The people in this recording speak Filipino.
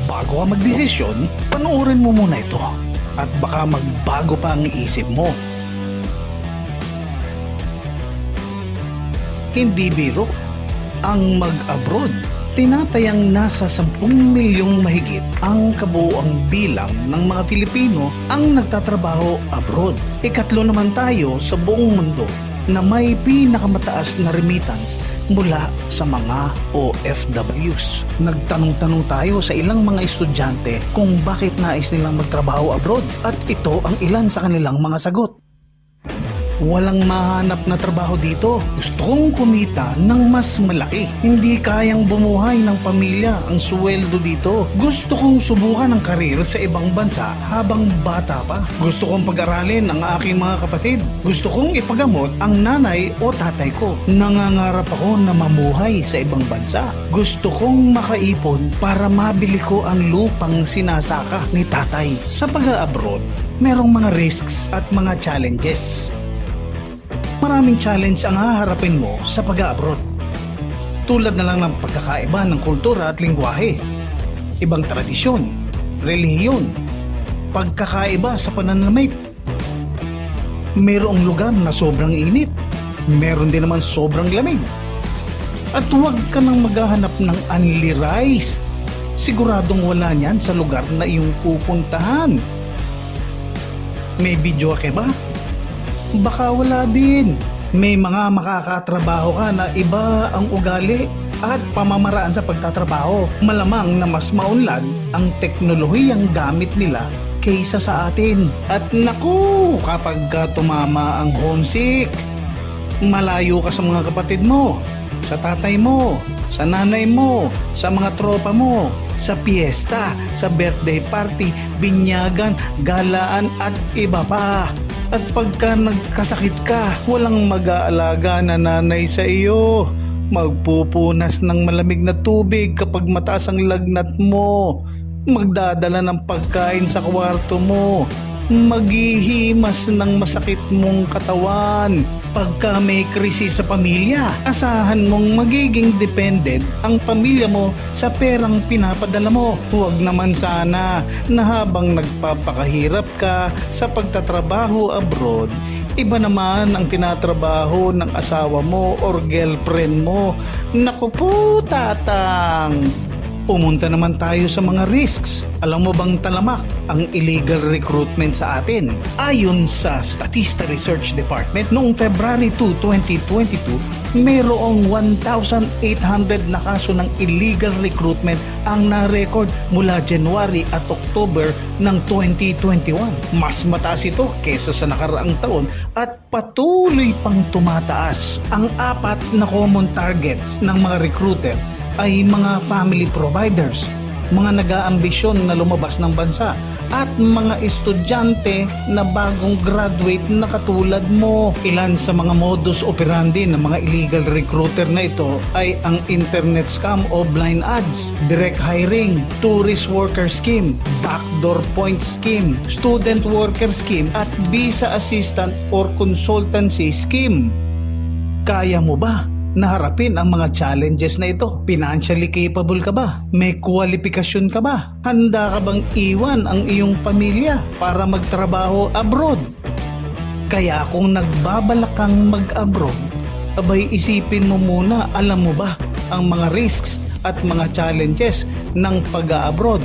Bago ka magdesisyon, panoorin mo muna ito at baka magbago pa ang isip mo. Hindi biro ang mag-abroad. Tinatayang nasa 10 milyong mahigit ang kabuuang bilang ng mga Pilipino ang nagtatrabaho abroad. Ikatlo naman tayo sa buong mundo na may pinakamataas na remittance mula sa mga OFWs. Nagtanong-tanong tayo sa ilang mga estudyante kung bakit nais nilang magtrabaho abroad at ito ang ilan sa kanilang mga sagot. Walang mahanap na trabaho dito. Gusto kong kumita ng mas malaki. Hindi kayang bumuhay ng pamilya ang sweldo dito. Gusto kong subukan ang karir sa ibang bansa habang bata pa. Gusto kong pag-aralin ang aking mga kapatid. Gusto kong ipagamot ang nanay o tatay ko. Nangangarap ako na mamuhay sa ibang bansa. Gusto kong makaipon para mabili ko ang lupang sinasaka ni tatay. Sa pag-abroad, merong mga risks at mga challenges. Maraming challenge ang haharapin mo sa pag-abroad. Tulad na lang ng pagkakaiba ng kultura at lingwahe, ibang tradisyon, relihiyon, pagkakaiba sa pananamit. Mayroong lugar na sobrang init, meron din naman sobrang lamig. At huwag ka nang maghahanap ng only rice. Siguradong wala niyan sa lugar na iyong pupuntahan. May video ka ba? Baka wala din. May mga makakatrabaho ka na iba ang ugali at pamamaraan sa pagtatrabaho. Malamang na mas maunlad ang teknolohiyang gamit nila kaysa sa atin. At naku, kapag tumama ang homesick, malayo ka sa mga kapatid mo, sa tatay mo, sa nanay mo, sa mga tropa mo, sa piyesta, sa birthday party, binyagan, galaan at iba pa. At pagka nagkasakit ka, walang mag-aalaga na nanay sa iyo. Magpupunas ng malamig na tubig kapag mataas ang lagnat mo. Magdadala ng pagkain sa kwarto mo. Maghihimas ng masakit mong katawan. Pagka may krisis sa pamilya, asahan mong magiging dependent ang pamilya mo sa perang pinapadala mo. Huwag naman sana na habang nagpapakahirap ka sa pagtatrabaho abroad, iba naman ang tinatrabaho ng asawa mo or girlfriend mo. Naku po, tatang! Pumunta naman tayo sa mga risks. Alam mo bang talamak ang illegal recruitment sa atin? Ayon sa Statista Research Department, noong February 2, 2022, mayroong 1,800 na kaso ng illegal recruitment ang na-record mula January at October ng 2021. Mas mataas ito kesa sa nakaraang taon at patuloy pang tumataas. Ang apat na common targets ng mga recruiter ay mga family providers, mga nag-aambisyon na lumabas ng bansa, at mga estudyante na bagong graduate na katulad mo. Ilan sa mga modus operandi ng mga illegal recruiter na ito ay ang internet scam o blind ads, direct hiring, tourist worker scheme, backdoor point scheme, student worker scheme, at visa assistant or consultancy scheme. Kaya mo ba na harapin ang mga challenges na ito? Financially capable ka ba? May kwalifikasyon ka ba? Handa ka bang iwan ang iyong pamilya para magtrabaho abroad? Kaya kung nagbabalak kang mag-abroad, abay isipin mo muna, alam mo ba ang mga risks at mga challenges ng pag-abroad?